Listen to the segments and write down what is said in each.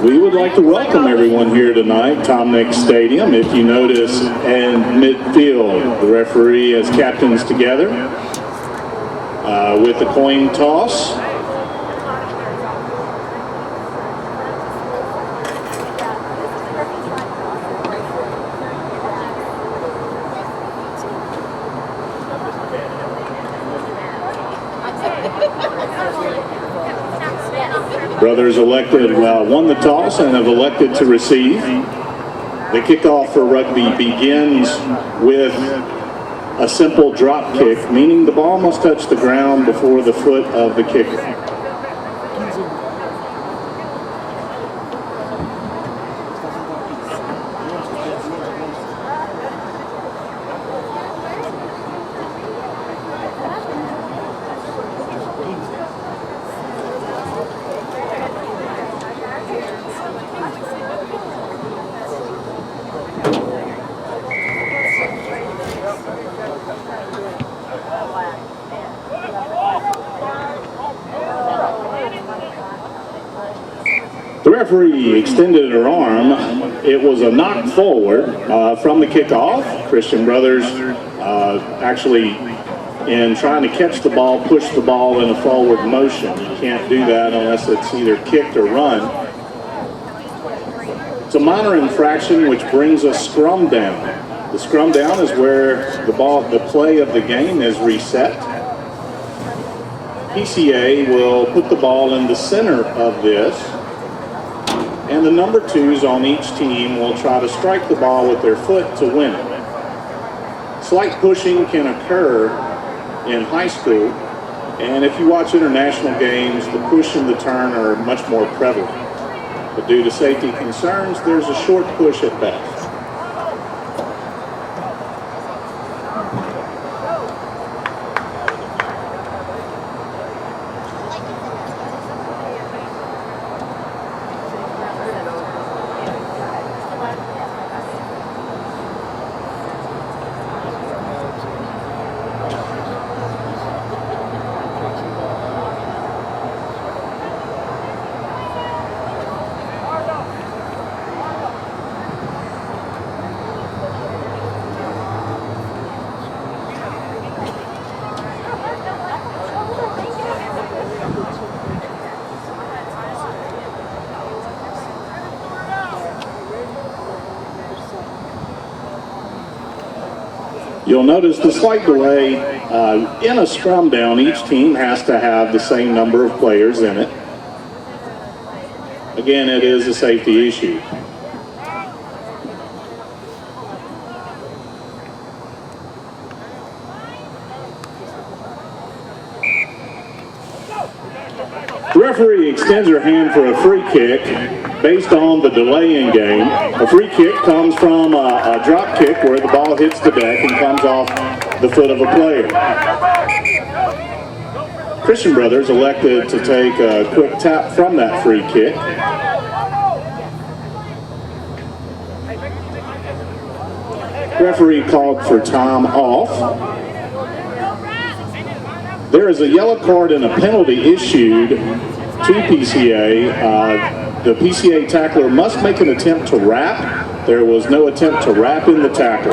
We would like to welcome everyone here tonight, Tom Nick Stadium. If you notice in midfield, the referee has captains together with the coin toss. Brothers elected, won the toss and have elected to receive. The kickoff for rugby begins with a simple drop kick, meaning the ball must touch the ground before the foot of the kicker. The referee extended her arm. It was a knock forward from the kickoff. Christian Brothers actually, in trying to catch the ball, pushed the ball in a forward motion. You can't do that unless it's either kicked or run. It's a minor infraction, which brings a scrum down. The scrum down is where the play of the game is reset. PCA will put the ball in the center of this, and the number twos on each team will try to strike the ball with their foot to win it. Slight pushing can occur in high school, and if you watch international games, the push and the turn are much more prevalent. But due to safety concerns, there's a short push at best. You'll notice the slight delay in a scrum down. Each team has to have the same number of players in it. Again, it is a safety issue. The referee extends her hand for a free kick based on the delay in game. A free kick comes from a drop kick where the ball hits the deck and comes off the foot of a player. Christian Brothers elected to take a quick tap from that free kick. Referee called for time off. There is a yellow card and a penalty issued to PCA. The PCA tackler must make an attempt to wrap. There was no attempt to wrap in the tackle.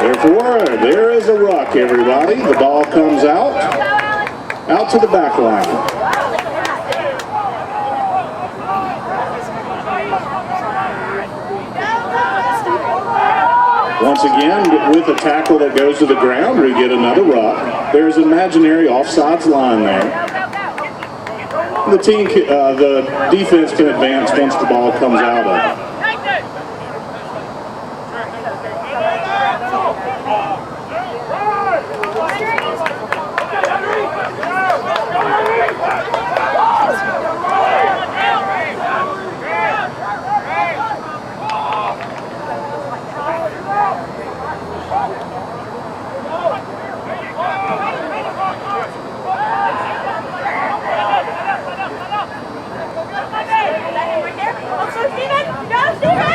Therefore, there is a ruck, everybody. The ball comes out to the back line. Once again, with a tackle that goes to the ground, we get another ruck. There's an imaginary offsides line there. The defense can advance once the ball comes out of it.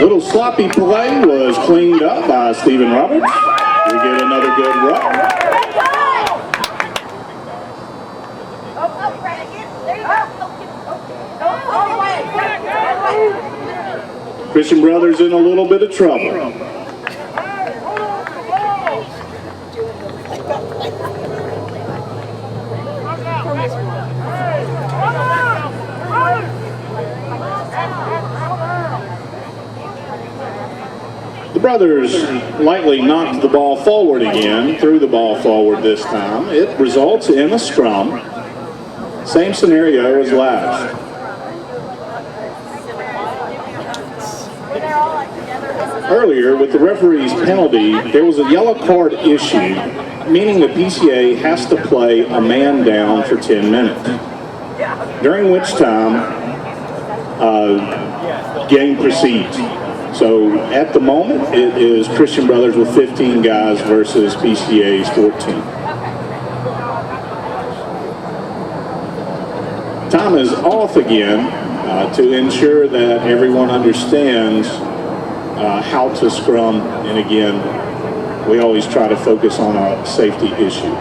Little sloppy play was cleaned up by Stephen Roberts. We get another good ruck. Christian Brothers in a little bit of trouble. The Brothers lightly knocked the ball forward again, threw the ball forward this time. It results in a scrum. Same scenario as last. Earlier, with the referee's penalty, there was a yellow card issued, meaning the PCA has to play a man down for 10 minutes, during which time game proceeds. So at the moment, it is Christian Brothers with 15 guys versus PCA's 14. Time is off again to ensure that everyone understands how to scrum. And again, we always try to focus on a safety issue.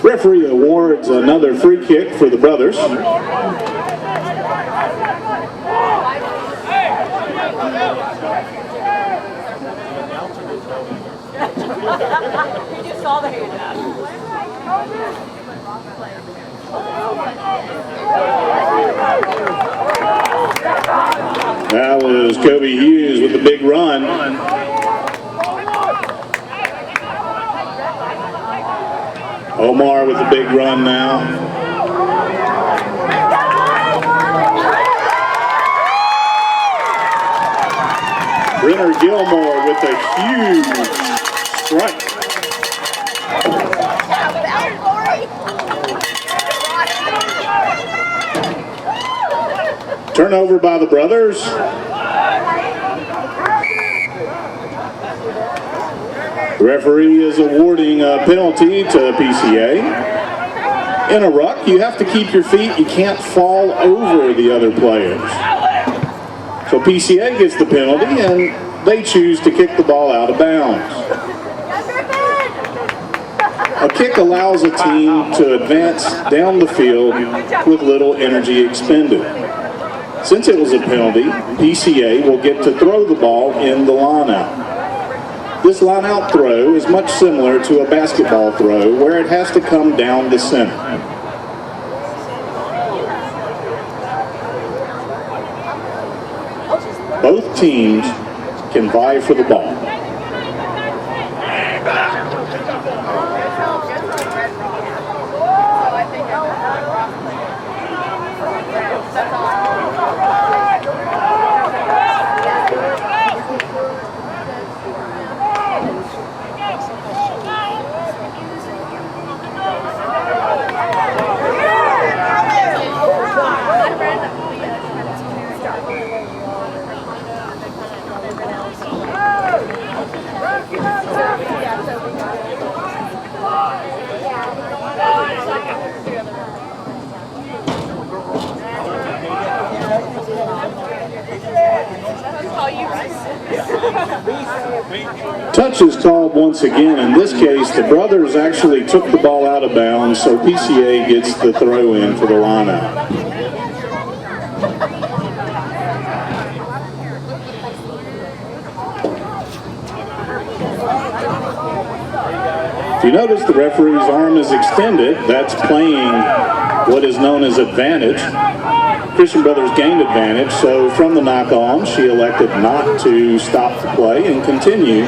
Referee awards another free kick for the Brothers. You just saw the hand out. That was Kobe Hughes with the big run. Omar with the big run now. Brenner Gilmore with a huge strike. Turnover by the Brothers. The referee is awarding a penalty to PCA. In a ruck, you have to keep your feet. You can't fall over the other players. So PCA gets the penalty, and they choose to kick the ball out of bounds. A kick allows a team to advance down the field with little energy expended. Since it was a penalty, PCA will get to throw the ball in the lineout. This lineout throw is much similar to a basketball throw, where it has to come down the center. Both teams can vie for the ball. Touch is called once again. In this case, the brothers actually took the ball out of bounds, so PCA gets the throw in for the lineout. If you notice, the referee's arm is extended. That's playing what is known as advantage. Christian Brothers gained advantage, so from the knock-on, she elected not to stop the play and continue.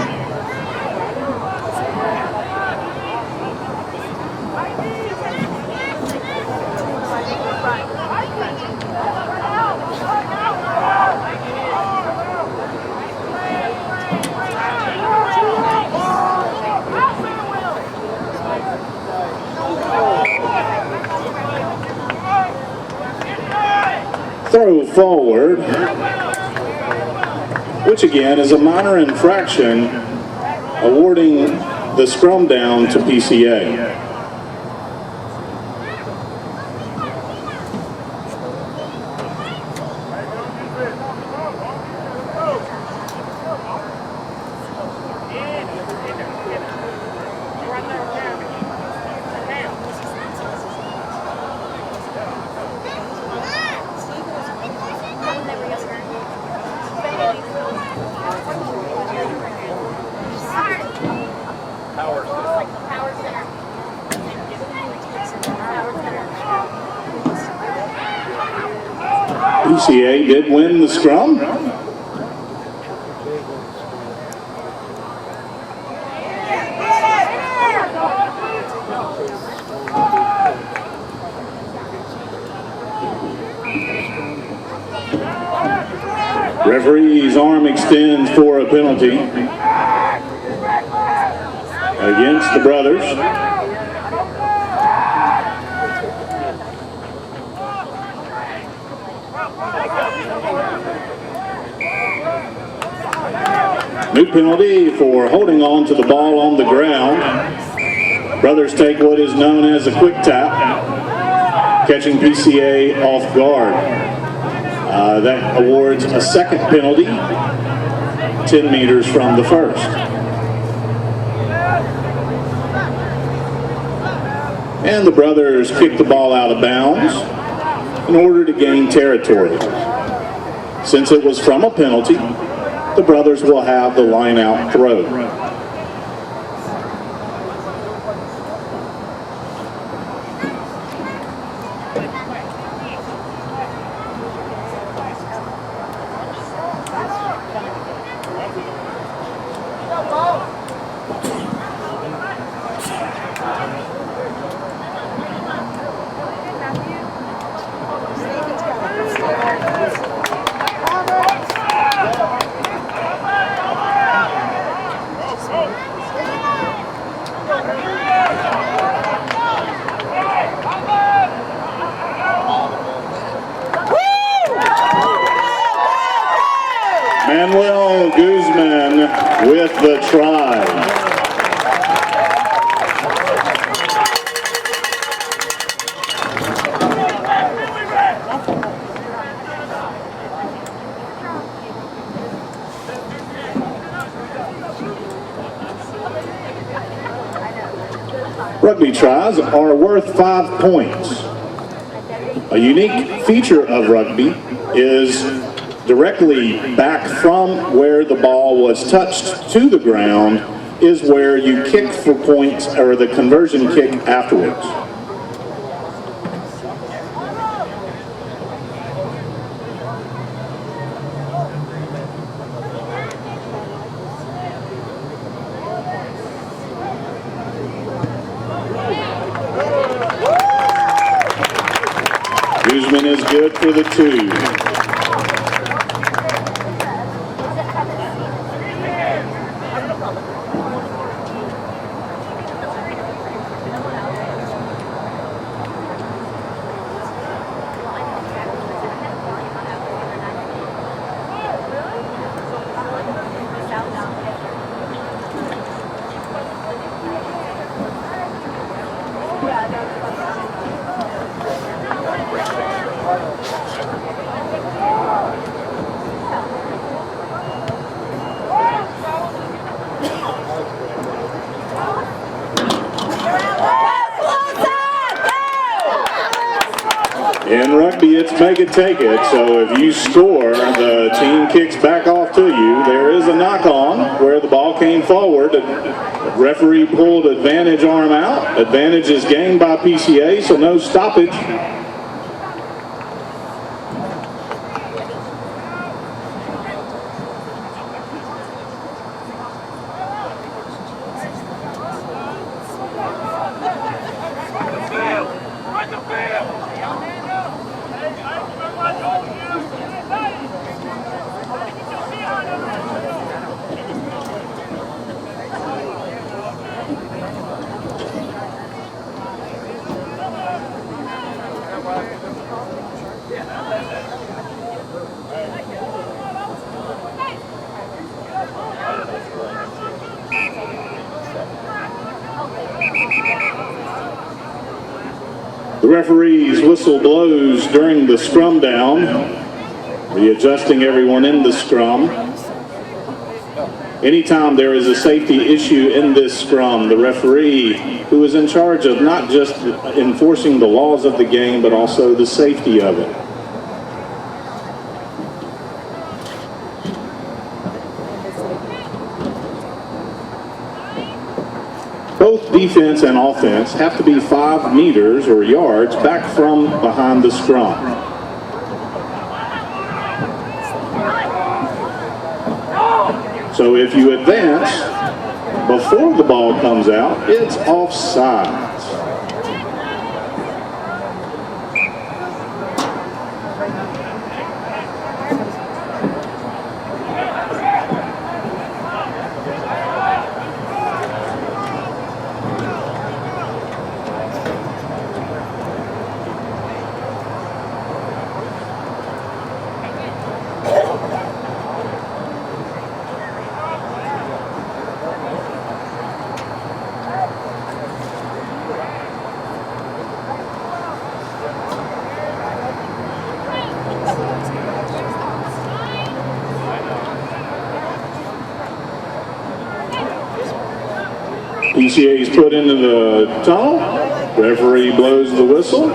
Throw forward, which again is a minor infraction, awarding the scrum down to PCA. PCA did win the scrum. Referee's arm extends for a penalty against the brothers. New penalty for holding on to the ball on the ground. Brothers take what is known as a quick tap, catching PCA off guard. That awards a second penalty, 10 meters from the first. And the brothers kick the ball out of bounds in order to gain territory. Since it was from a penalty, the brothers will have the line-out throw. Manuel Guzman with the try. Rugby tries are worth 5 points. A unique feature of rugby is directly back from where the ball was touched to the ground is where you kick for points, or the conversion kick afterwards. Guzman is good for the 2. In rugby, it's make it, take it. So if you score, the team kicks back off to you. There is a knock-on where the ball came forward. The referee pulled advantage arm out. Advantage is gained by PCA, so no stoppage. The referee's whistle blows during the scrum down, readjusting everyone in the scrum. Anytime there is a safety issue in this scrum, the referee, who is in charge of not just enforcing the laws of the game, but also the safety of it. Both defense and offense have to be 5 meters or yards back from behind the scrum. So if you advance before the ball comes out, it's offside. PCA is put into the tunnel. Referee blows the whistle.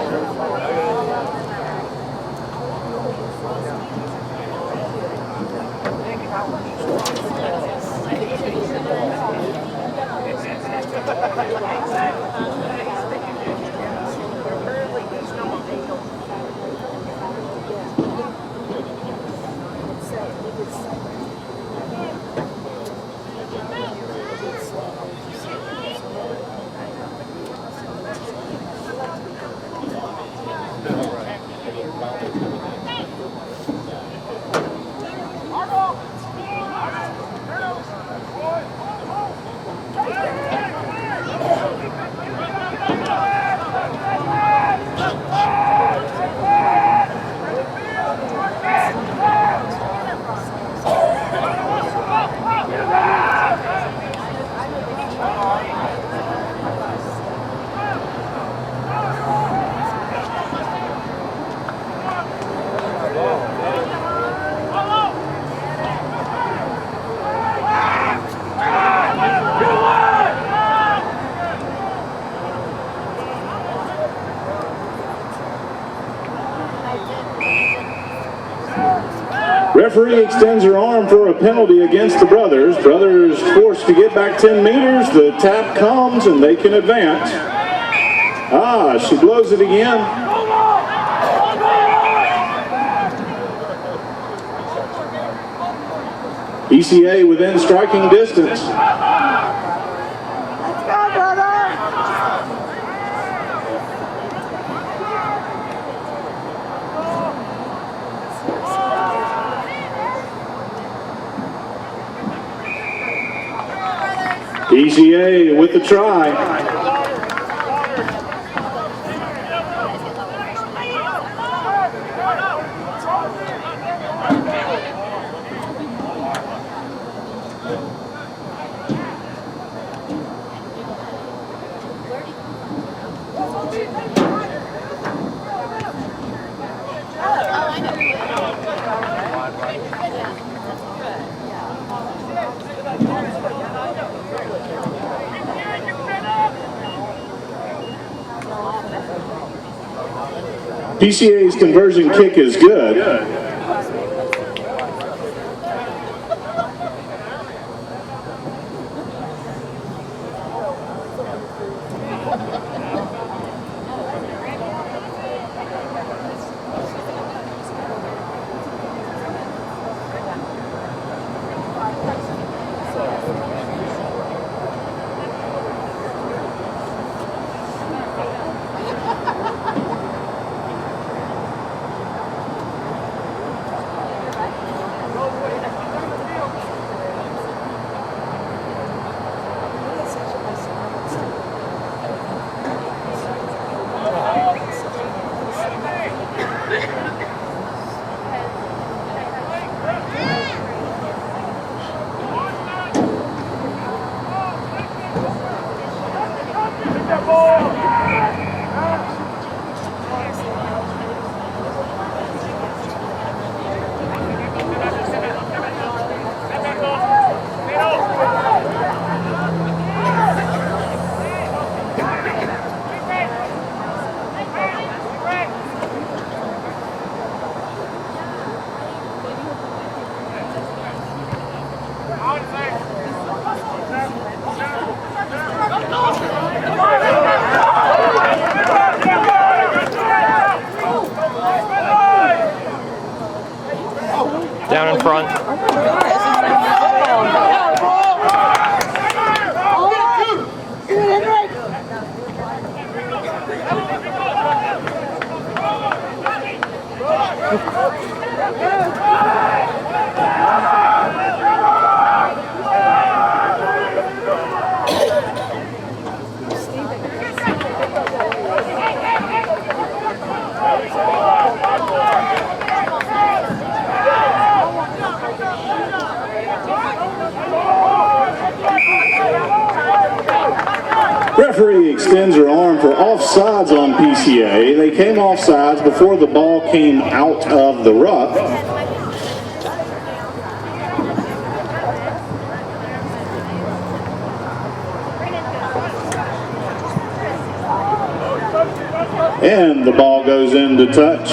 Referee extends her arm for a penalty against the brothers. Brothers forced to get back 10 meters. The tap comes and they can advance. She blows it again. PCA within striking distance. PCA with the try. PCA's conversion kick is good. Down in front. Referee extends her arm for offsides on PCA. They came offsides before the ball came out of the ruck. And the ball goes into touch.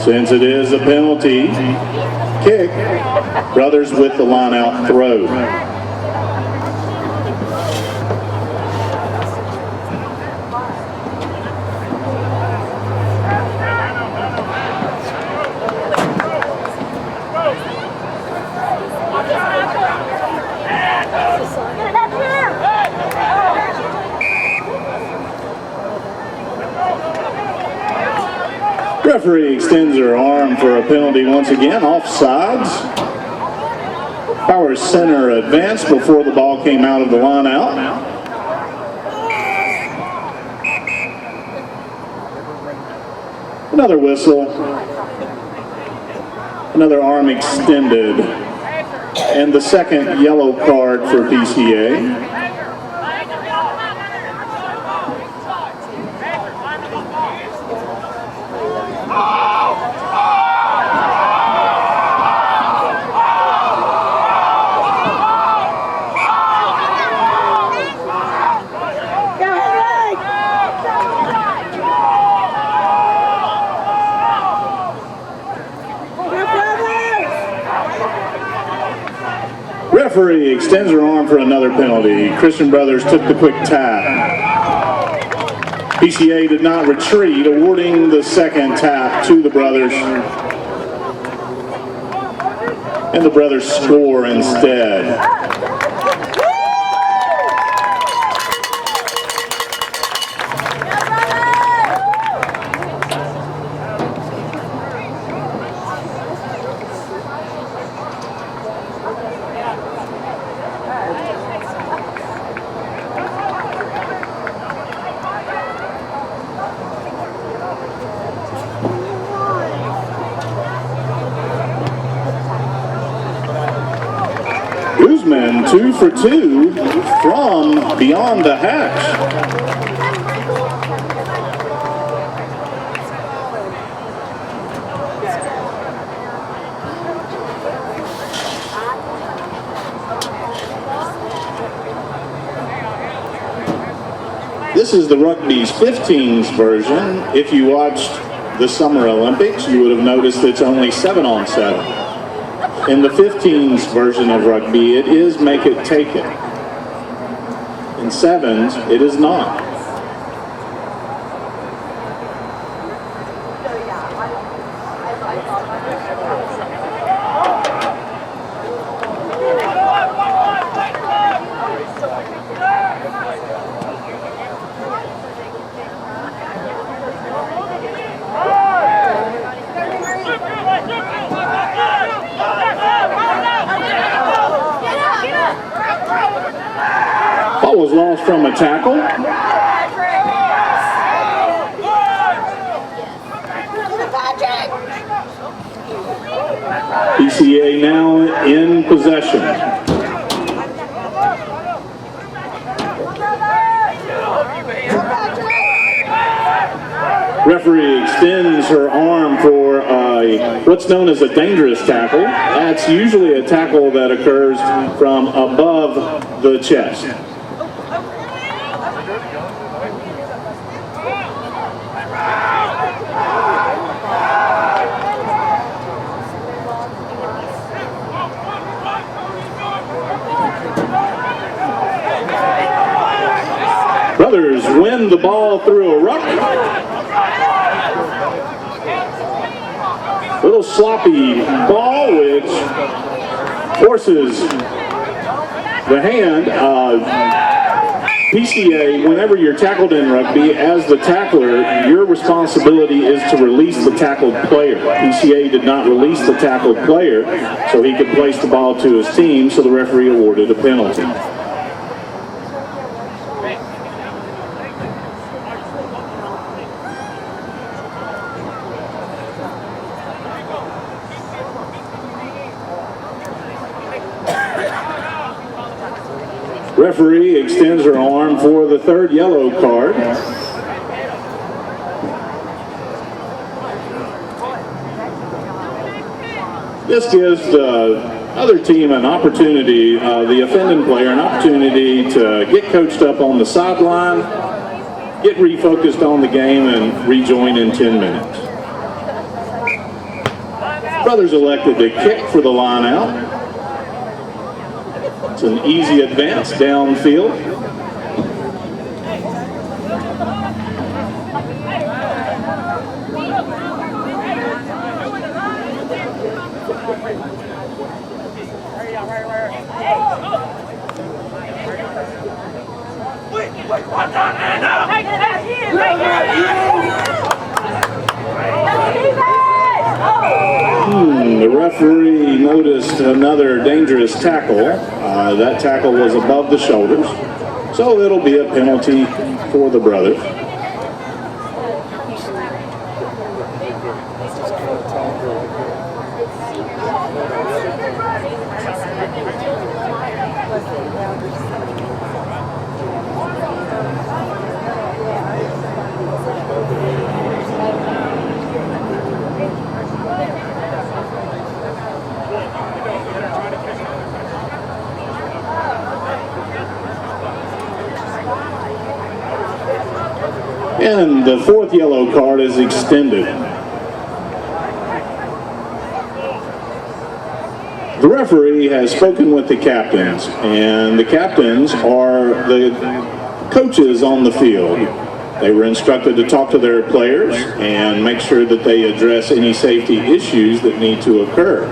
Since it is a penalty kick, brothers with the line out throw. Referee extends her arm for a penalty once again, offsides. Power center advanced before the ball came out of the line out. Another whistle. Another arm extended. And the second yellow card for PCA. referee extends her arm for another penalty. Christian Brothers took the quick tap. PCA did not retreat, awarding the second tap to the Brothers. And the Brothers score instead. Guzman 2 for 2 from beyond the hatch. This is the rugby's 15s version. If you watched the Summer Olympics, you would have noticed it's only 7-on-7. In the 15s version of rugby, it is make it take it. In 7s, it is not. Ball was lost from a tackle. PCA now in possession. Referee extends her arm for what's known as a dangerous tackle. That's usually a tackle that occurs from above the chest. Brothers win the ball through a ruck. Little sloppy ball, which forces the hand. PCA, whenever you're tackled in rugby, as the tackler, your responsibility is to release the tackled player. PCA did not release the tackled player, so he could place the ball to his team, so the referee awarded a penalty. Referee extends her arm for the third yellow card. This gives the other team an opportunity, the offending player, an opportunity to get coached up on the sideline, get refocused on the game, and rejoin in 10 minutes. Brothers elected to kick for the line out. It's an easy advance downfield. The referee noticed another dangerous tackle. That tackle was above the shoulders, so it'll be a penalty for the Brothers. And the fourth yellow card is extended. The referee referee has spoken with the captains, and the captains are the coaches on the field. They were instructed to talk to their players and make sure that they address any safety issues that need to occur.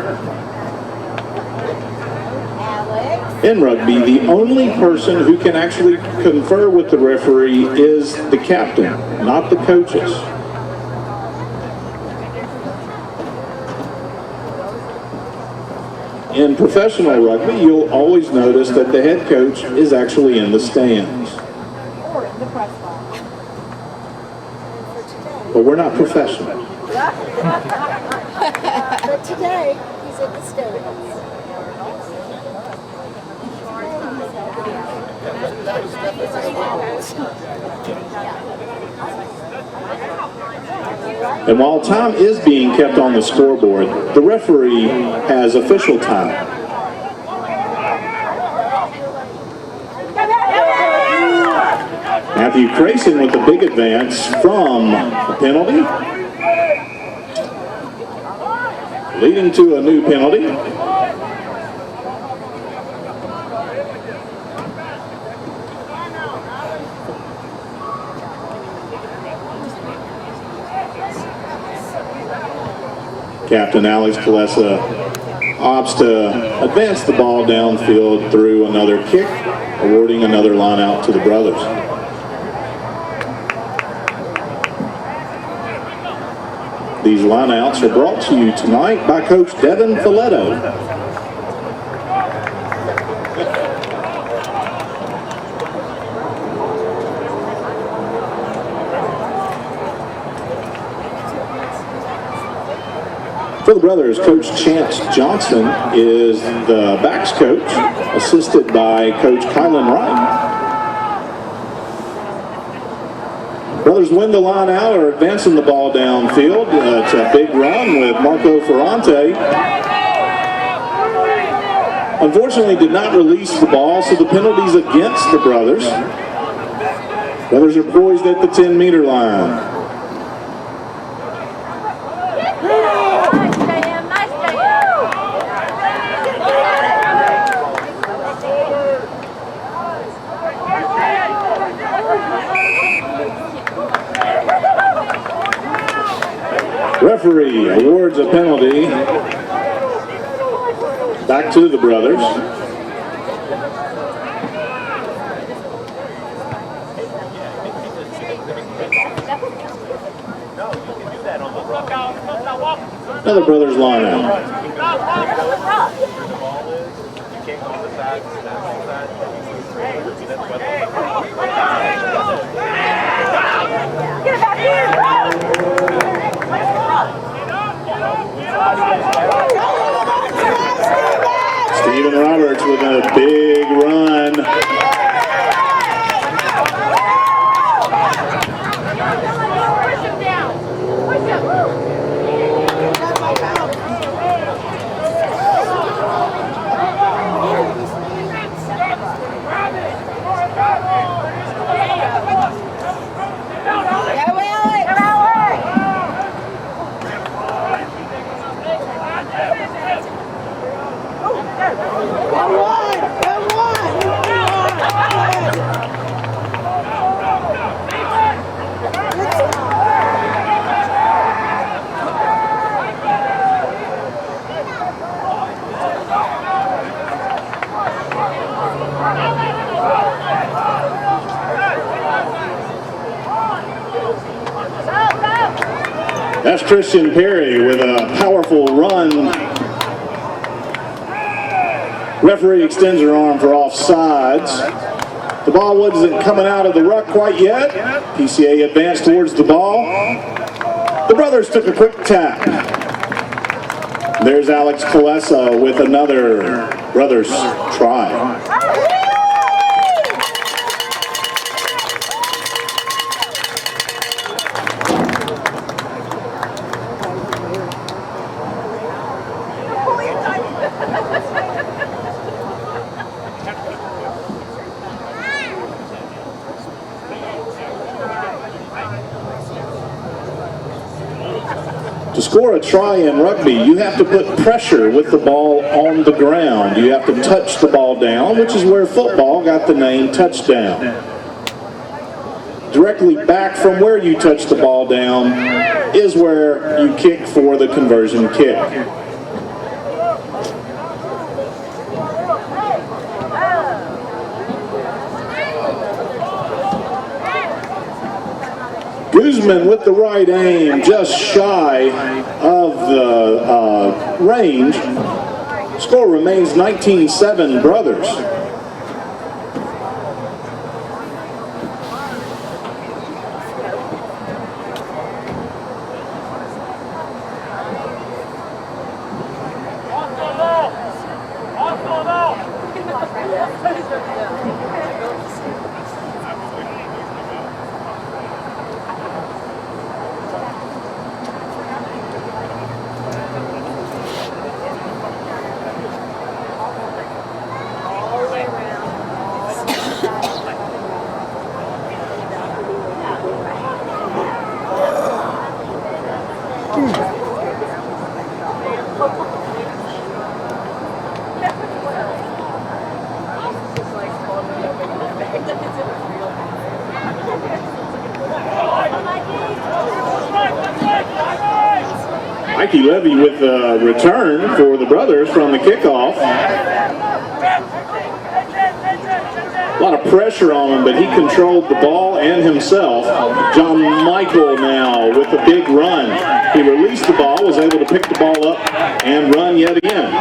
In rugby, the only person who can actually confer with the referee is the captain, not the coaches. In professional rugby, you'll always notice that the head coach is actually in the stands. But we're not professional. But today, he's at the stands. And while time is being kept on the scoreboard, the referee has official time. Matthew Crayson with a big advance from a penalty, leading to a new penalty. Captain Alex Kalesa opts to advance the ball downfield through another kick, awarding another line out to the brothers. These lineouts are brought to you tonight by Coach Devin Folletto. For the brothers, Coach Chance Johnson is the backs coach, assisted by Coach Kylan Wright. Brothers win the line out, or advancing the ball downfield. It's a big run with Marco Ferrante. Unfortunately, did not release the ball, so the penalty's against the brothers. Brothers are poised at the 10-meter line. Referee awards a penalty back to the brothers. Another brothers line out. Get back here! Stephen Roberts with a big run. Push him down. Push him. That's Christian Perry with a powerful run. Referee extends her arm for offsides. The ball wasn't coming out of the ruck quite yet. PCA advanced towards the ball. The brothers took a quick tap. There's Alex Kalesa with another brothers try. To score a try in rugby, you have to put pressure with the ball on the ground. You have to touch the ball down, which is where football got the name touchdown. Directly back from where you touch the ball down is where you kick for the conversion kick. Guzman with the right aim, just shy of the range. Score remains 19-7 Brothers. Mikey Levy with the return for the Brothers from the kickoff. A lot of pressure on him, but he controlled the ball and himself. John Michael now with a big run. He released the ball, was able to pick the ball up and run yet again.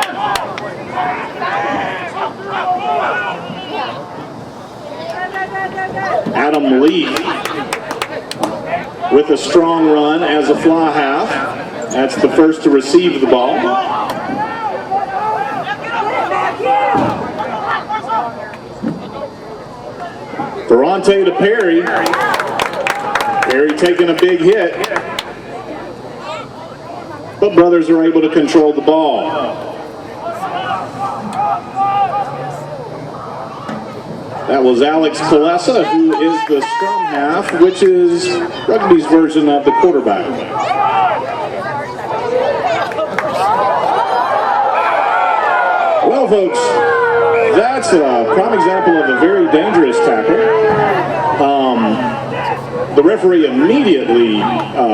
Adam Lee with a strong run as a fly half. That's the first to receive the ball. Ferrante to Perry. Perry taking a big hit. But Brothers are able to control the ball. That was Alex Palessa, who is the scrum half, which is rugby's version of the quarterback. Well, folks, that's a prime example of a very dangerous tackle. The referee immediately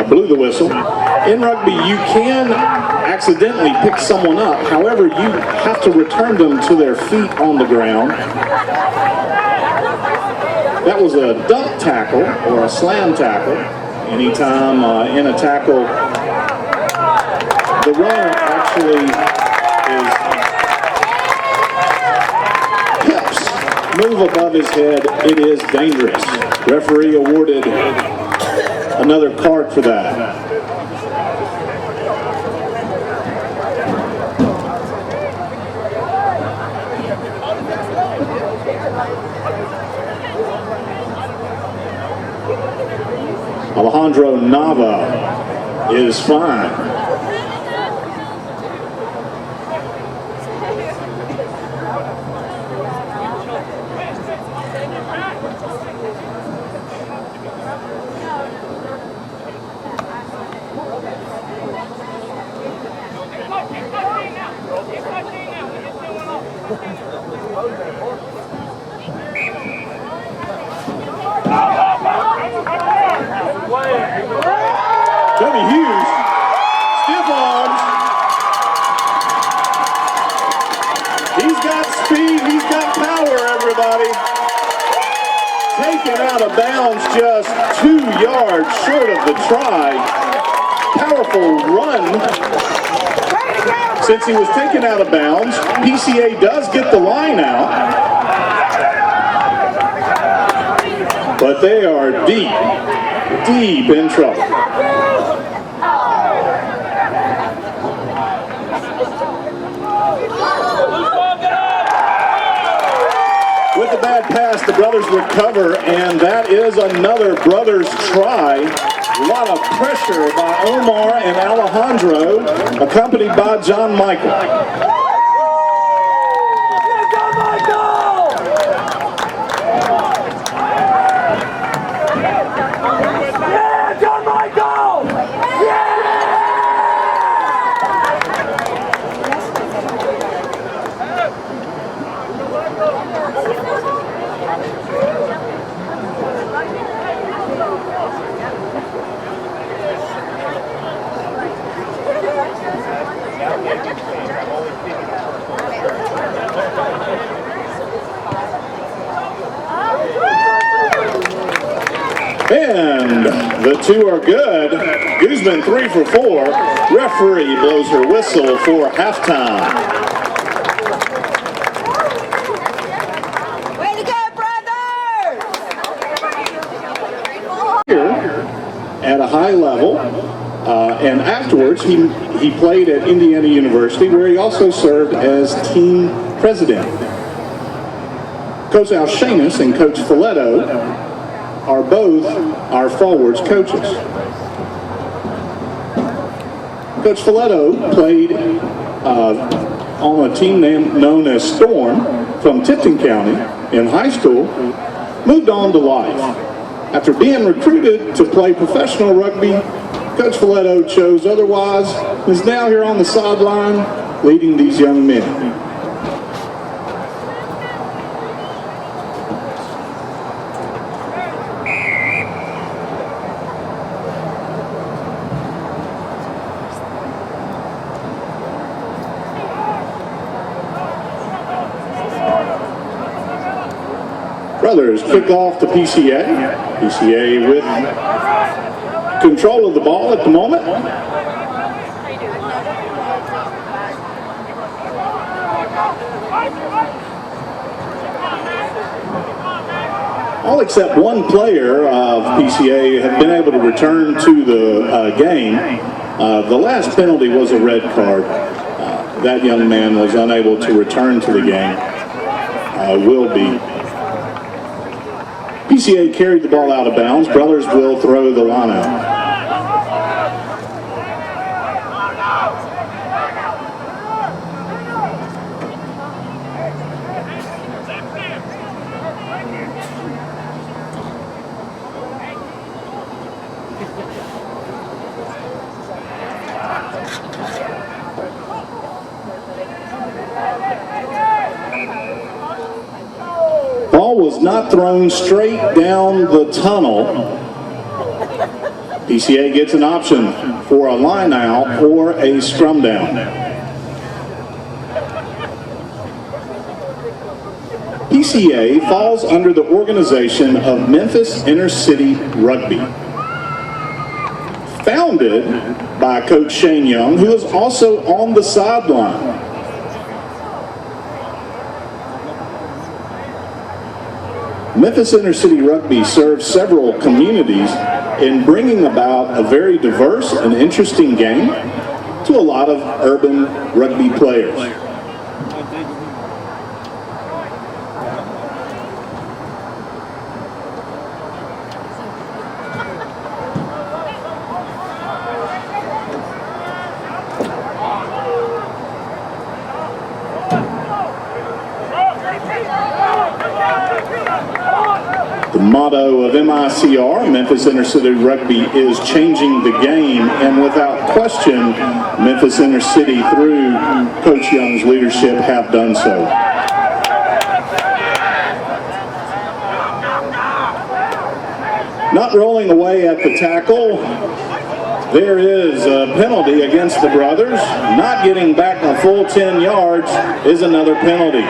blew the whistle. In rugby, you can accidentally pick someone up. However, you have to return them to their feet on the ground. That was a dump tackle or a slam tackle. Anytime in a tackle, the runner actually is hips move above his head. It is dangerous. Referee awarded another card for that. Alejandro Nava is fine. Tony Hughes, stiff arms. He's got speed, he's got power, everybody. Taken out of bounds just 2 yards short of the try. Powerful run. Since he was taken out of bounds, PCA does get the line out. But they are deep in trouble. With the bad pass, the Brothers recover, and that is another Brothers try. A lot of pressure by Omar and Alejandro, accompanied by John Michael. And the two are good. Guzman 3 for 4. Referee blows her whistle for halftime. Way to go, brothers! Here at a high level, and afterwards he played at Indiana University, where he also served as team president. Coach Alshanis and Coach Folletto are both our forwards coaches. Coach Folletto played on a team known as Storm from Tipton County in high school, moved on to life. After being recruited to play professional rugby, Coach Folletto chose otherwise and is now here on the sideline leading these young men. Brothers kick off to PCA. PCA with control of the ball at the moment. All except one player of PCA have been able to return to the game. The last penalty was a red card. That young man was unable to return to the game. Will be. PCA carried the ball out of bounds. Brothers will throw the lineout. Ball was not thrown straight down the tunnel. PCA gets an option for a line out or a scrum down. PCA falls under the organization of Memphis Inter-City Rugby, founded by Coach Shane Young, who is also on the sideline. Memphis Inter-City Rugby serves several communities in bringing about a very diverse and interesting game to a lot of urban rugby players. The motto of MICR, Memphis Inter-City Rugby, is changing the game, and without question, Memphis Inter-City, through Coach Young's leadership, have done so. Not rolling away at the tackle. There is a penalty against the Brothers. Not getting back a full 10 yards is another penalty.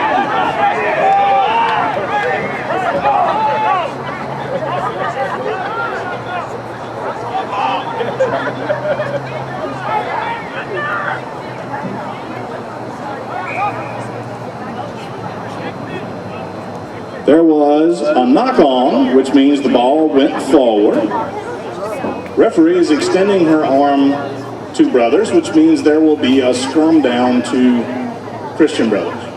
There was a knock-on, which means the ball went forward. Referee is extending her arm to Brothers, which means there will be a scrum down to Christian Brothers.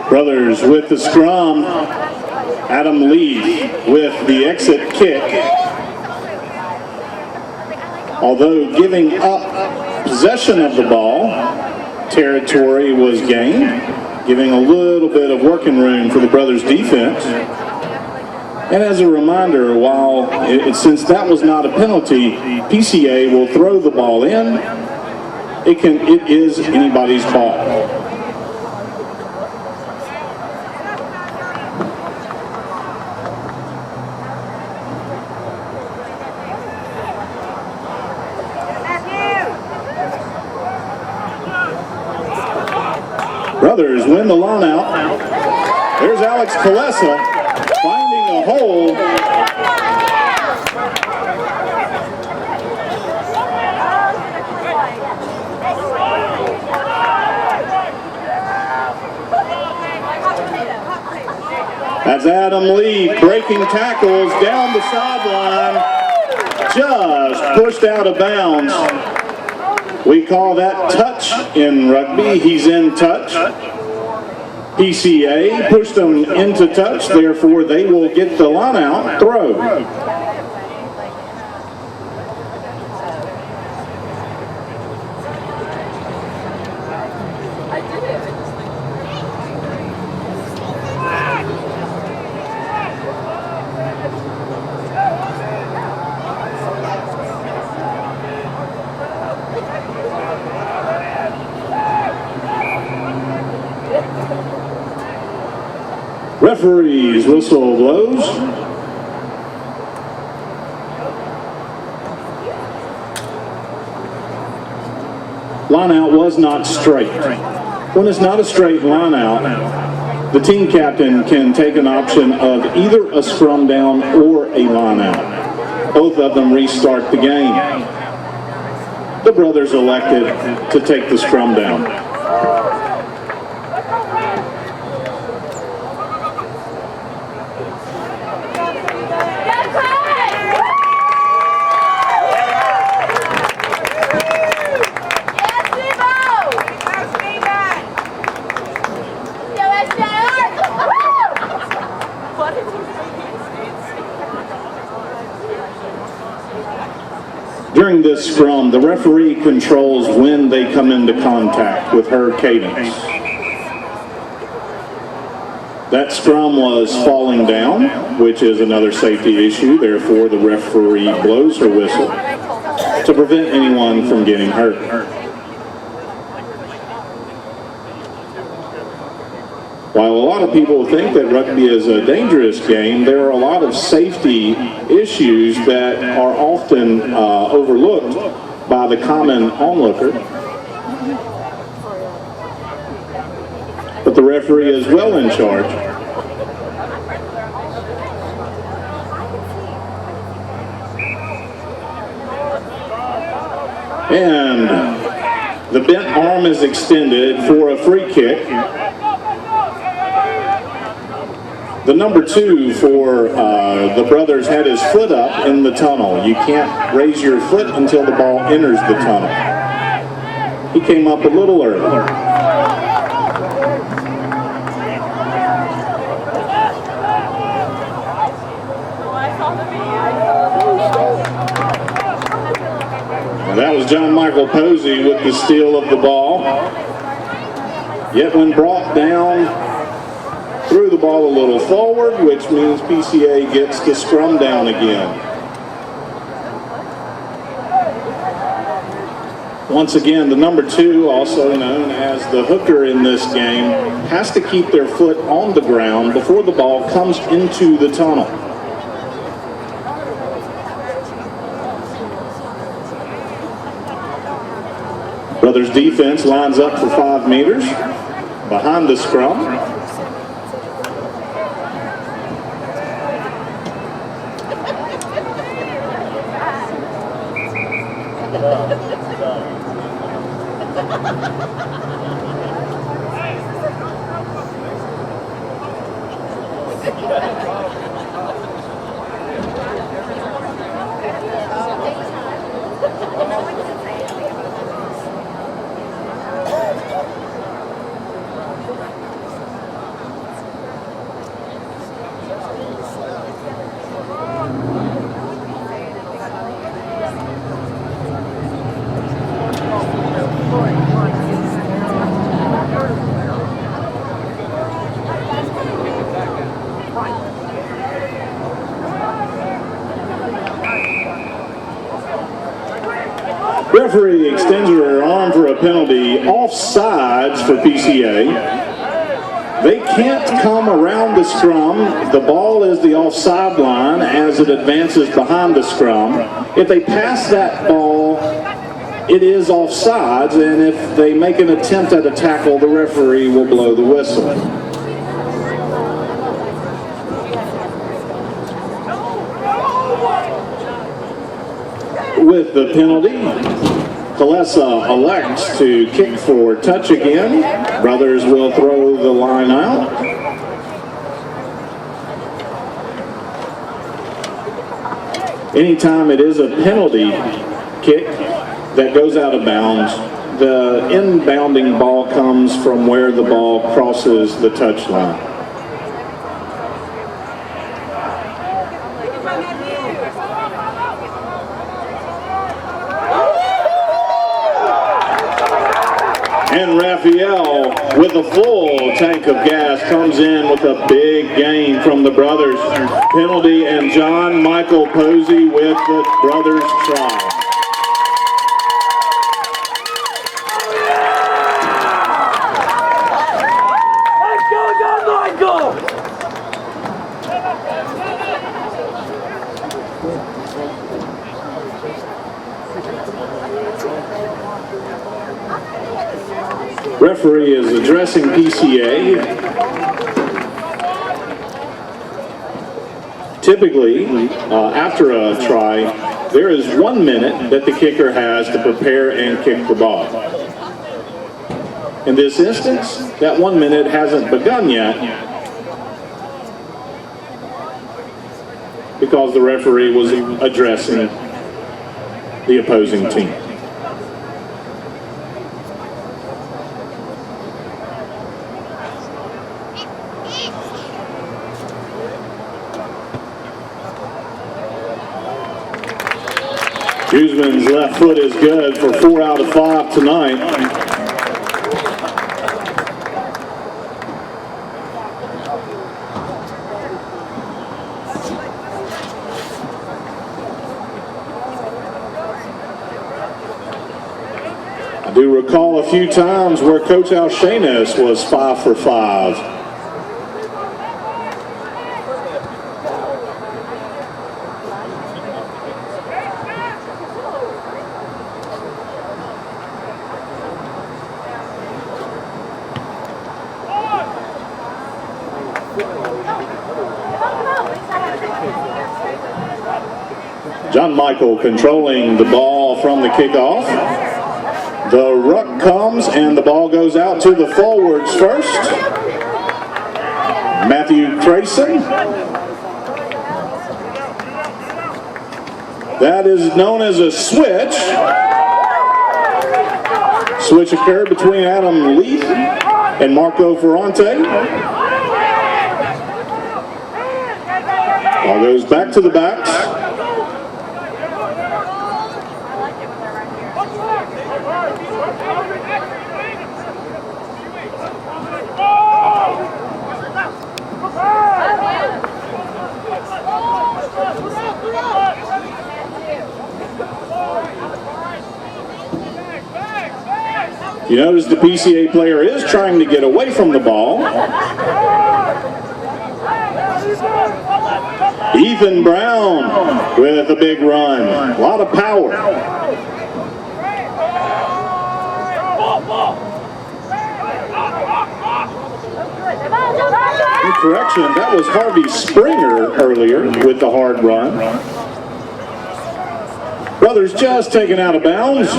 Brothers with the scrum. Adam Lee with the exit kick. Although giving up possession of the ball, territory was gained, giving a little bit of working room for the Brothers defense. And as a reminder, since that was not a penalty, PCA will throw the ball in. It is anybody's ball. Brothers win the line out. There's Alex Kalesa finding a hole. That's Adam Lee breaking tackles down the sideline. Just pushed out of bounds. We call that touch in rugby. He's in touch. PCA pushed them into touch, therefore they will get the line out throw. Referee's whistle blows. Line out was not straight. When it's not a straight line out, the team captain can take an option of either a scrum down or a line out. Both of them restart the game. The Brothers elected to take the scrum down. During this scrum, the referee controls when they come into contact with her cadence. That scrum was falling down, which is another safety issue. Therefore, the referee blows her whistle to prevent anyone from getting hurt. While a lot of people think that rugby is a dangerous game, there are a lot of safety issues that are often overlooked by the common onlooker. But the referee is well in charge. And the bent arm is extended for a free kick. The number 2 for the Brothers had his foot up in the tunnel. You can't raise your foot until the ball enters the tunnel. He came up a little early. Now that was John Michael Posey with the steal of the ball. Yet when brought down, threw the ball a little forward, which means PCA gets the scrum down again. Once again, the number 2, also known as the hooker in this game, has to keep their foot on the ground before the ball comes into the tunnel. Brothers defense lines up for 5 meters behind the scrum. penalty, offsides for PCA. They can't come around the scrum. The ball is the offside line as it advances behind the scrum. If they pass that ball, it is offsides, and if they make an attempt at a tackle, the referee will blow the whistle. With the penalty, Kalesa elects to kick for touch again. Brothers will throw the line out. Anytime it is a penalty kick that goes out of bounds, the inbounding ball comes from where the ball crosses the touch line. And Raphael, with a full tank of gas, comes in with a big gain from the brothers. Penalty, and John Michael Posey with the brothers try. Let's go, John Michael! Referee is addressing PCA. Typically, after a try, there is 1 minute that the kicker has to prepare and kick the ball. In this instance, that 1 minute hasn't begun yet because the referee was addressing the opposing team. Guzman's left foot is good for 4 out of 5 tonight. I do recall a few times where Coach Alshanis was 5 for 5. John Michael controlling the ball from the kickoff. The ruck comes and the ball goes out to the forwards first. Matthew Crayson. That is known as a switch. Switch occurred between Adam Leith and Marco Ferrante. Ball goes back to the backs. You notice the PCA player is trying to get away from the ball. Ethan Brown with a big run. A lot of power. Correction, that was Harvey Springer earlier with the hard run. Brothers just taken out of bounds.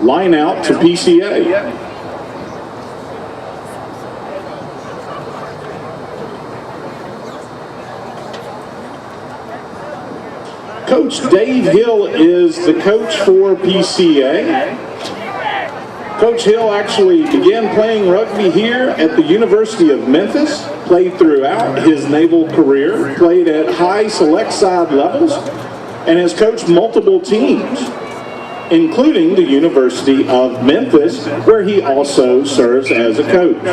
Line out to PCA. Coach Dave Hill is the coach for PCA. Coach Hill actually began playing rugby here at the University of Memphis, played throughout his naval career, played at high select side levels, and has coached multiple teams, including the University of Memphis, where he also serves as a coach.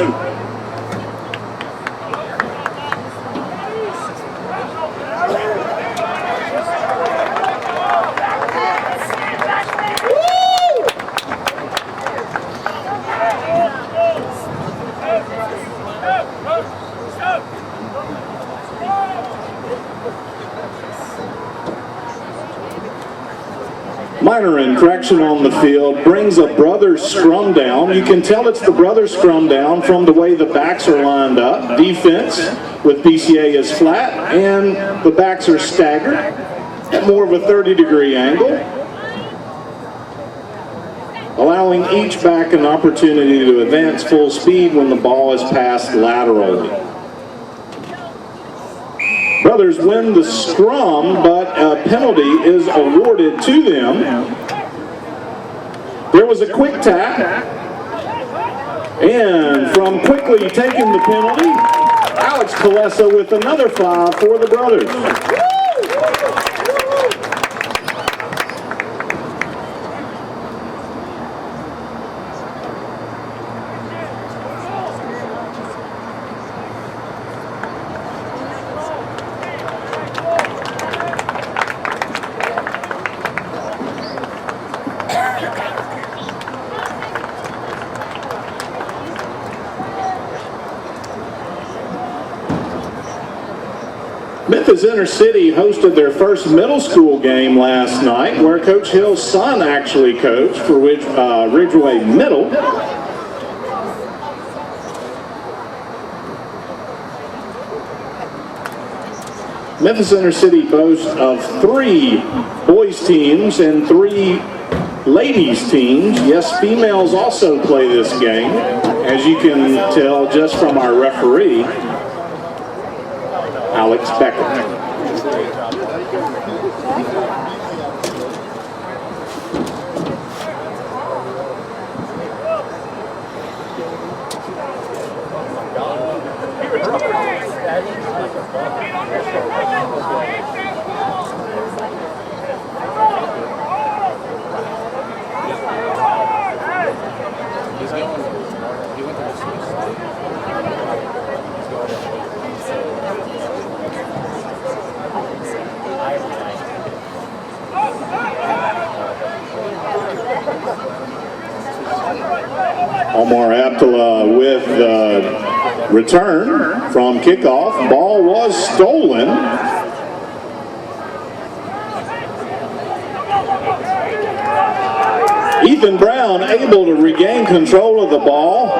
Minor infraction on the field brings a brothers scrum down. You can tell it's the brothers scrum down from the way the backs are lined up. Defense with PCA is flat and the backs are staggered at more of a 30-degree angle, allowing each back an opportunity to advance full speed when the ball is passed laterally. Brothers win the scrum, but a penalty is awarded to them. There was a quick tap, and from quickly taking the penalty, Alex Kalesa with another 5 for the brothers. Memphis Inner City hosted their first middle school game last night, where Coach Hill's son actually coached for Ridgeway Middle. Memphis Inner City boasts of 3 boys teams and 3 ladies teams. Yes, females also play this game, as you can tell just from our referee, Alex Becker. Omar Abdullah with the return from kickoff. Ball was stolen. Ethan Brown able to regain control of the ball.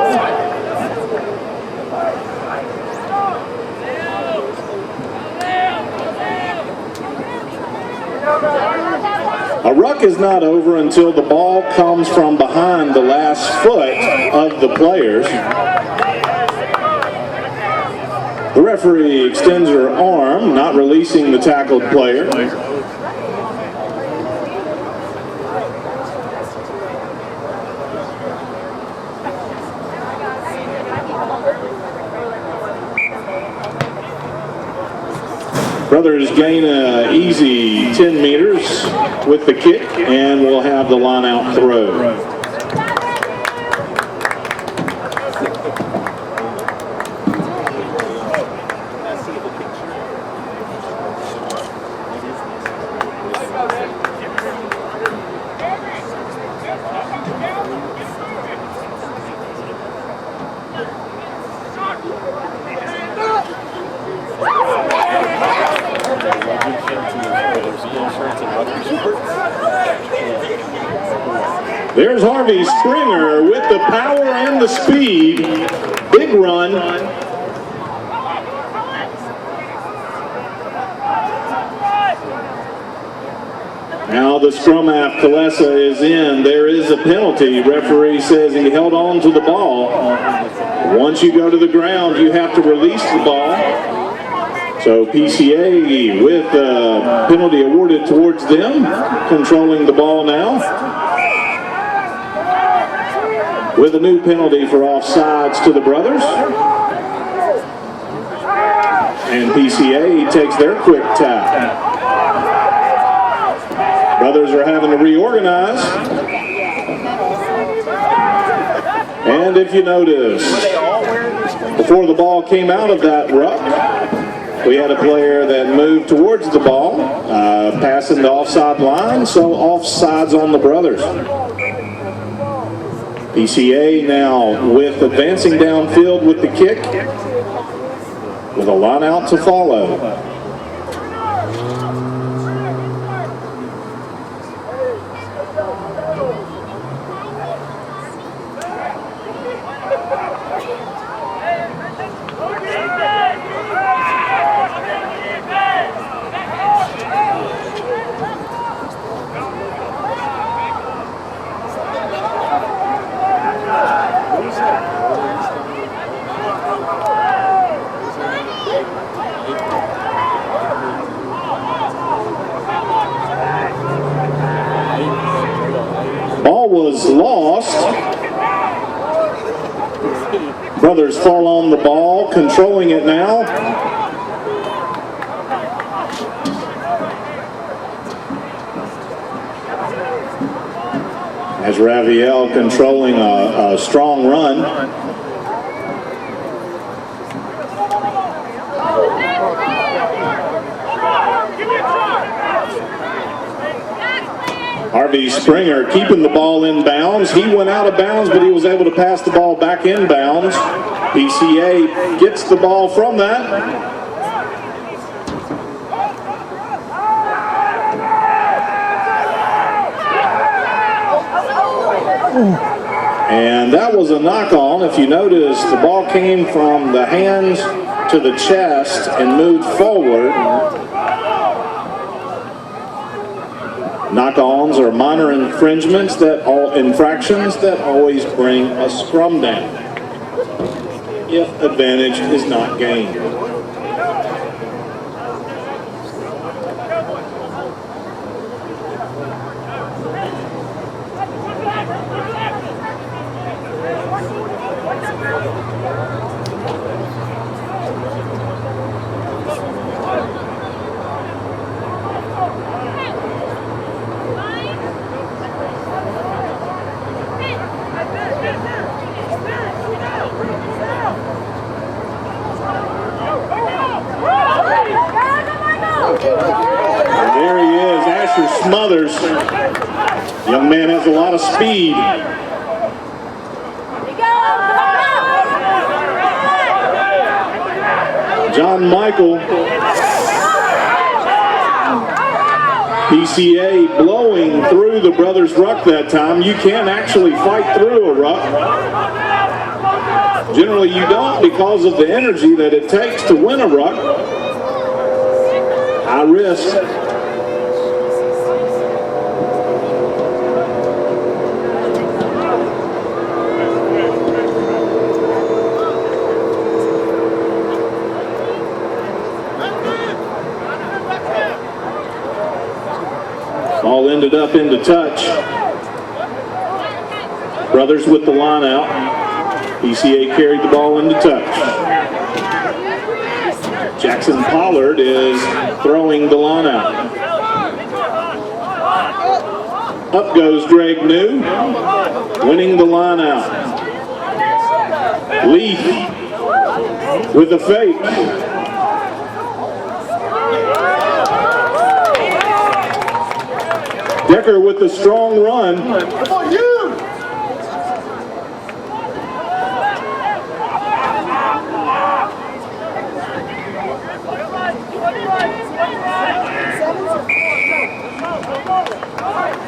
A ruck is not over until the ball comes from behind the last foot of the players. The referee extends her arm, not releasing the tackled player. Brothers gain an easy 10 meters with the kick, and we'll have the line out throw. There's Harvey Springer with the power and the speed. Big run. Now the scrum half, Kalesa is in. There is a penalty. Referee says he held on to the ball. Once you go to the ground, you have to release the ball. So PCA with a penalty awarded towards them, controlling the ball now. With a new penalty for offsides to the brothers. And PCA takes their quick tap. Brothers are having to reorganize. And if you notice, before the ball came out of that ruck, we had a player that moved towards the ball, passing the offside line, so offsides on the brothers. PCA now with advancing downfield with the kick, with a line out to follow. Ball was lost. Brothers fall on the ball, controlling it now. As Raviel controlling a strong run. Harvey Springer keeping the ball in bounds. He went out of bounds, but he was able to pass the ball back in bounds. PCA gets the ball from that. And that was a knock on. If you notice, the ball came from the hands to the chest and moved forward. Knock-ons are minor infringements infractions that always bring a scrum down if advantage is not gained. Smothers. Young man has a lot of speed. John Michael. PCA blowing through the brothers' ruck that time. You can actually fight through a ruck. Generally you don't because of the energy that it takes to win a ruck. High risk. Ball ended up into touch. Brothers with the line out. PCA carried the ball into touch. Jackson Pollard is throwing the line out. Up goes Greg New, winning the line out. Leaf with a fake. Decker with the strong run.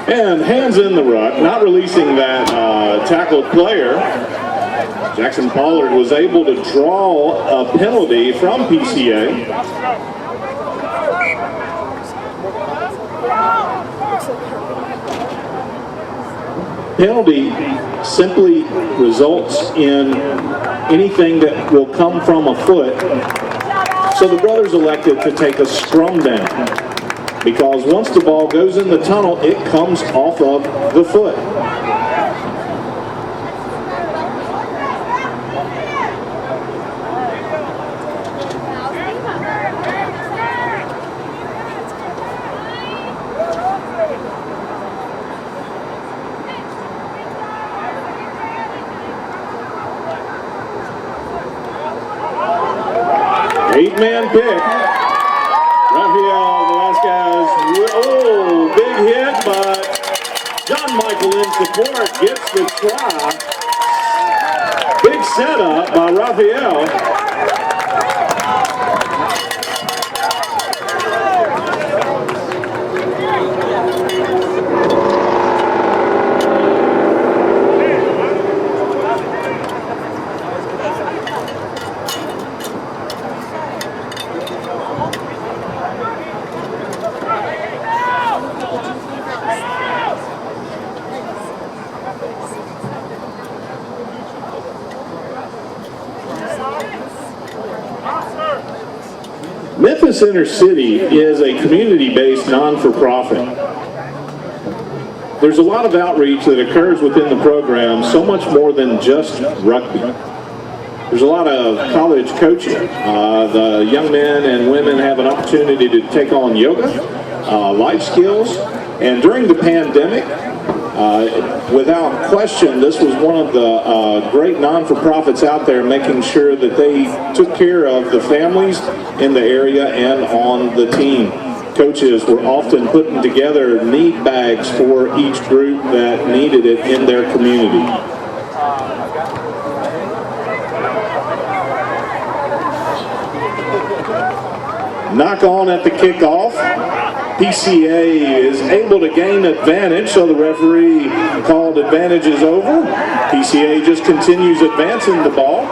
And hands in the ruck, not releasing that tackled player. Jackson Pollard was able to draw a penalty from PCA. Penalty simply results in anything that will come from a foot. So the brothers elected to take a scrum down because once the ball goes in the tunnel, it comes off of the foot. Eight-man pick. Rafael Velasquez, oh, big hit, but John Michael in support gets the try. Big setup by Rafael. Memphis Inner City is a community-based non-for-profit. There's a lot of outreach that occurs within the program, so much more than just rugby. There's a lot of college coaching. The young men and women have an opportunity to take on yoga, life skills, and during the pandemic, without question, this was one of the great non-for-profits out there making sure that they took care of the families in the area and on the team. Coaches were often putting together need bags for each group that needed it in their community. Knock on at the kickoff. PCA is able to gain advantage, so the referee called advantage is over. PCA just continues advancing the ball.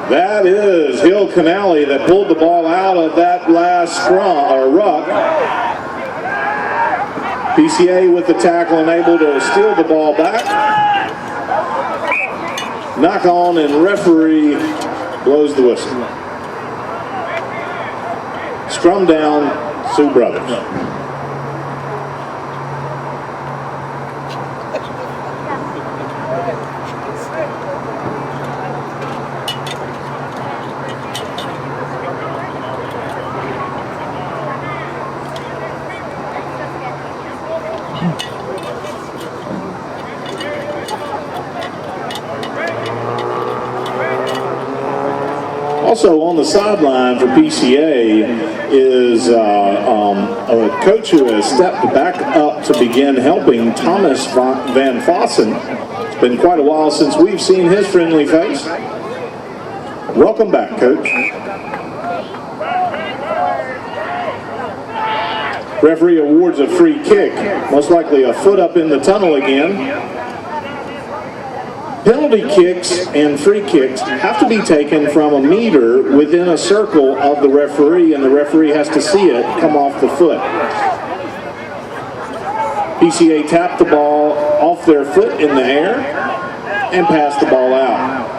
That is Hill Canale that pulled the ball out of that last scrum or ruck. PCA with the tackle and able to steal the ball back. Knock on and referee blows the whistle. Scrum down, Sioux Brothers. Also on the sideline for PCA is a coach who has stepped back up to begin helping Thomas Van Fossen. It's been quite a while since we've seen his friendly face. Welcome back, Coach. Referee awards a free kick, most likely a foot up in the tunnel again. Penalty kicks and free kicks have to be taken from a meter within a circle of the referee, and the referee has to see it come off the foot. PCA tapped the ball off their foot in the air and passed the ball out.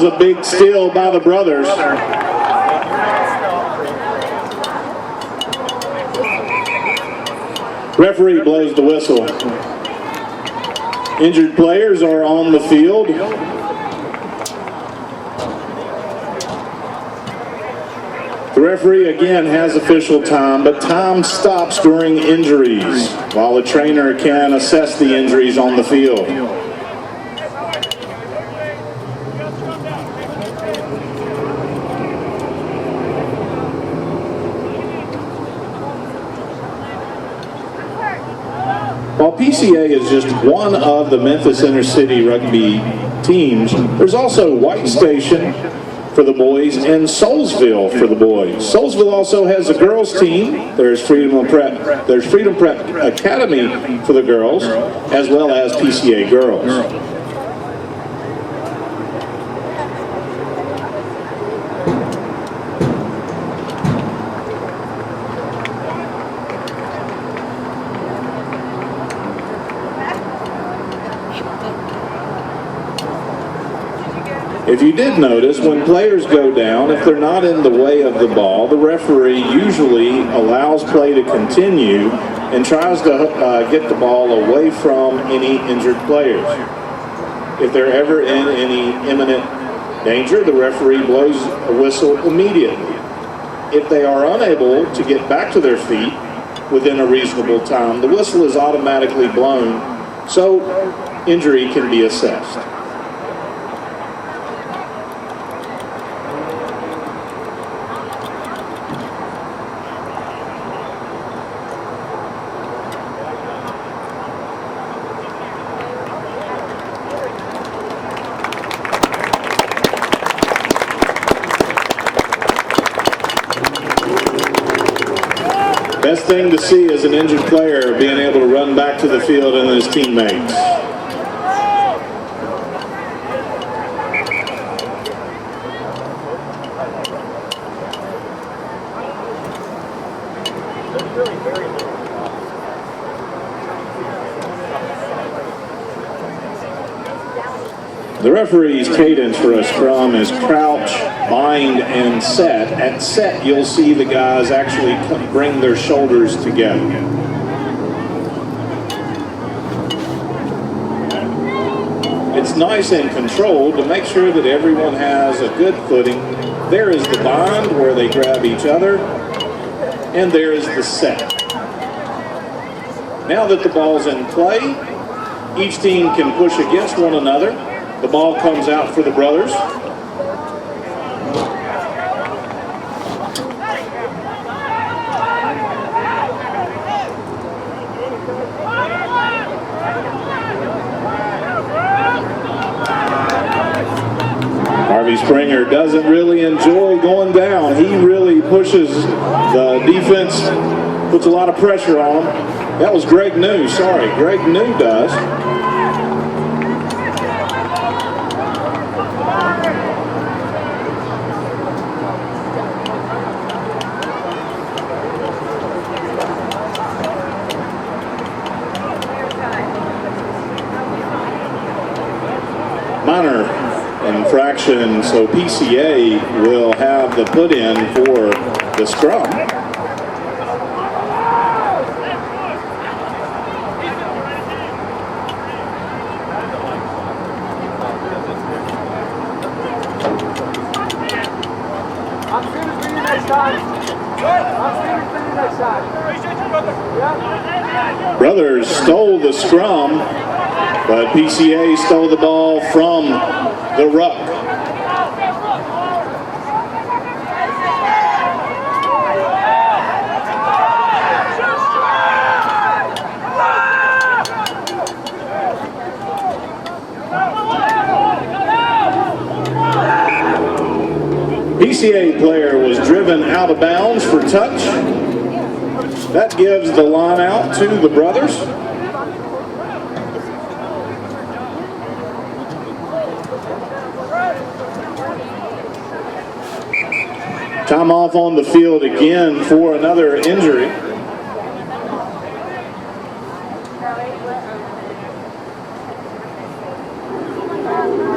A big steal by the brothers. Referee blows the whistle. Injured players are on the field. The referee again has official time, but time stops during injuries while the trainer can assess the injuries on the field. While PCA is just one of the Memphis Inner City rugby teams, there's also White Station for the boys and Soulsville for the boys. Soulsville also has a girls team. There's Freedom Prep Academy for the girls, as well as PCA girls. If you did notice, when players go down, if they're not in the way of the ball, the referee usually allows play to continue and tries to get the ball away from any injured players. If they're ever in any imminent Danger, the referee blows a whistle immediately. If they are unable to get back to their feet within a reasonable time, the whistle is automatically blown, so injury can be assessed. Best thing to see is an injured player being able to run back to the field and his teammates. The referee's cadence for a scrum is crouch, bind, and set. At set, you'll see the guys actually bring their shoulders together. It's nice and controlled to make sure that everyone has a good footing. There is the bind where they grab each other, and there is the set. Now that the ball's in play, each team can push against one another. The ball comes out for the brothers. Harvey Springer doesn't really enjoy going down. He really pushes the defense, puts a lot of pressure on him. That was Greg New, sorry. Greg New does. Minor infraction, so PCA will have the put in for the scrum. I'm shooting for you next time. I'm shooting for you next time. Yeah. Brothers stole the scrum, but PCA stole the ball from the ruck. PCA player was driven out of bounds for touch. That gives the line out to the brothers. Time off on the field again for another injury.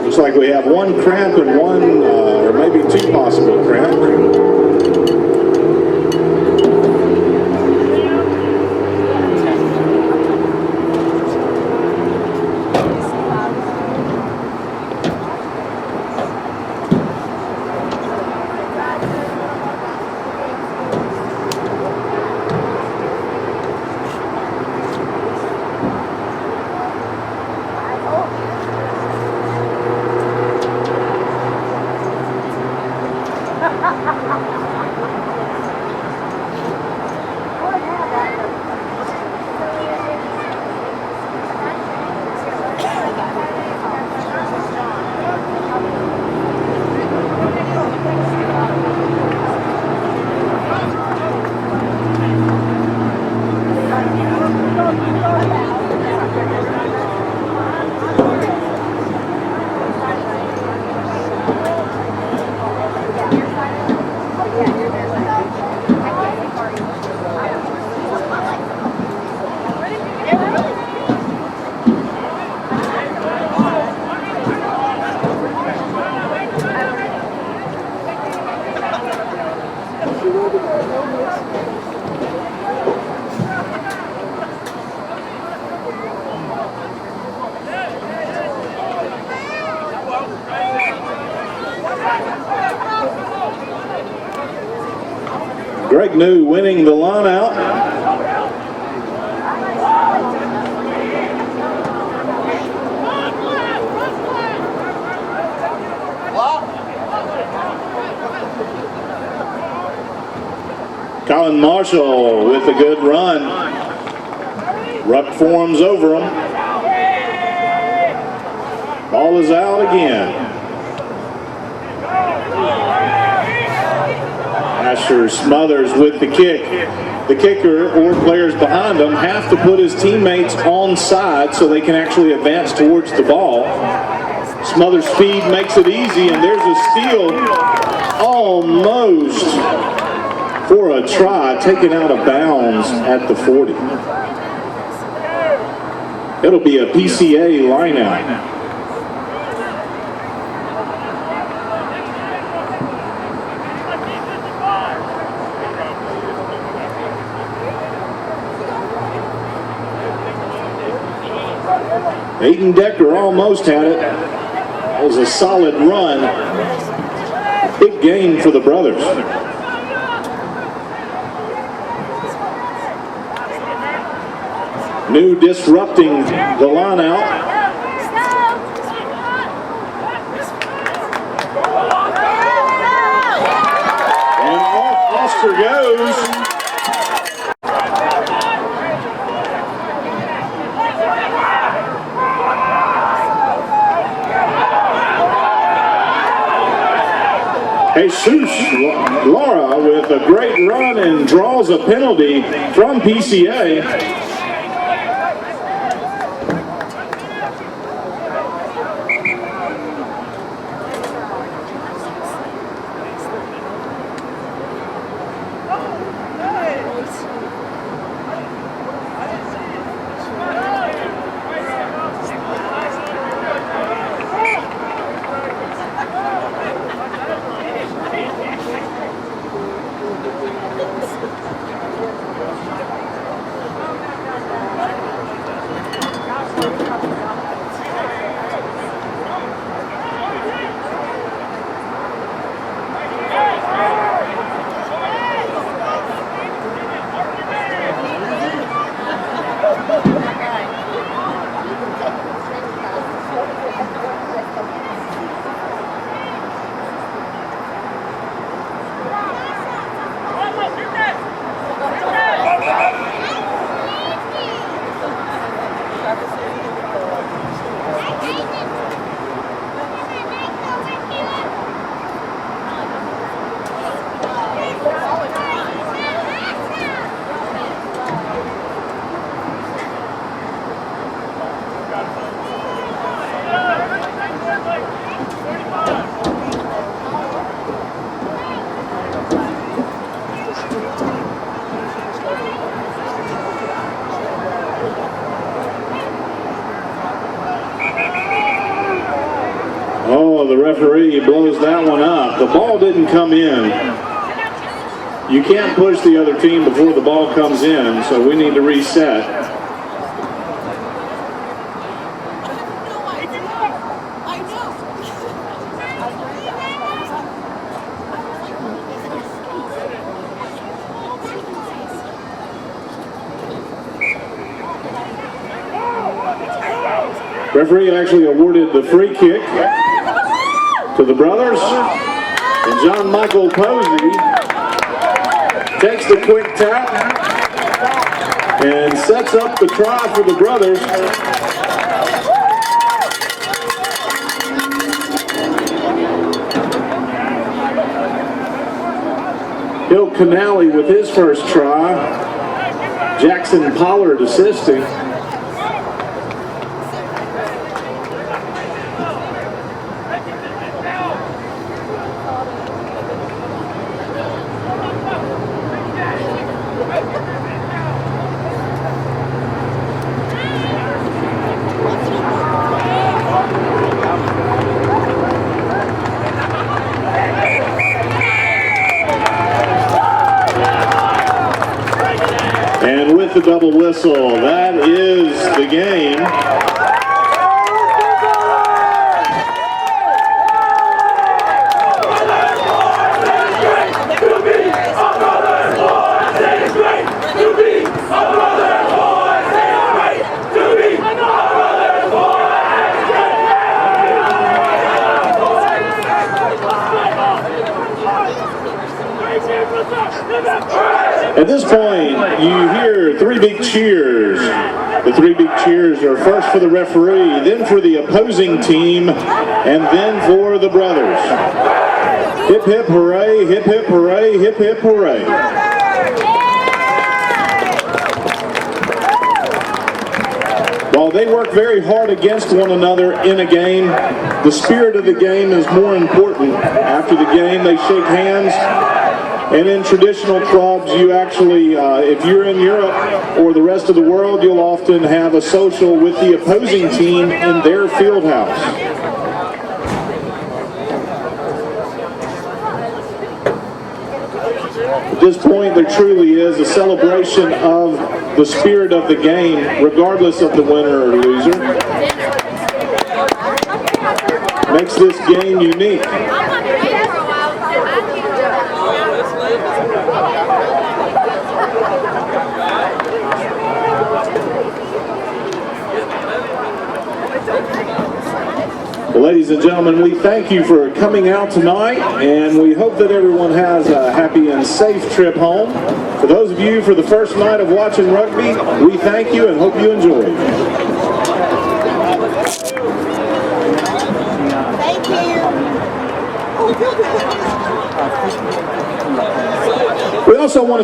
Looks like we have one cramp and one, or maybe two possible cramp. Greg New winning the line out. Colin Marshall with a good run. Ruck forms over him. Ball is out again. Asher Smothers with the kick. The kicker or players behind him have to put his teammates on side so they can actually advance towards the ball. Smothers' speed makes it easy, and there's a steal almost for a try, taken out of bounds at the 40. It'll be a PCA lineout. Aiden Decker almost had it. That was a solid run. Big gain for the brothers. New disrupting the line out. And off Oscar goes. Jesus Laura with a great run and draws a penalty from PCA. The referee blows that one up. The ball didn't come in. You can't push the other team before the ball comes in, so we need to reset. Referee actually awarded the free kick to the brothers, and John Michael Posey takes the quick tap and sets up the try for the brothers. Bill Canale with his first try. Jackson Pollard assisting. And with the double whistle, that is the game. At this point, you hear three big cheers. The three big cheers are first for the referee, then for the opposing team, and then for the brothers. Hip, hip, hooray, hip, hip, hooray, hip, hip, hooray. While they work very hard against one another in a game, the spirit of the game is more important. After the game, they shake hands. And in traditional clubs, you actually, if you're in Europe or the rest of the world, you'll often have a social with the opposing team in their field house. At this point, there truly is a celebration of the spirit of the game, regardless of the winner or loser. Makes this game unique. Well, ladies and gentlemen, we thank you for coming out tonight, and we hope that everyone has a happy and safe trip home. For those of you for the first night of watching rugby, we thank you and hope you enjoy. Thank you. We also want to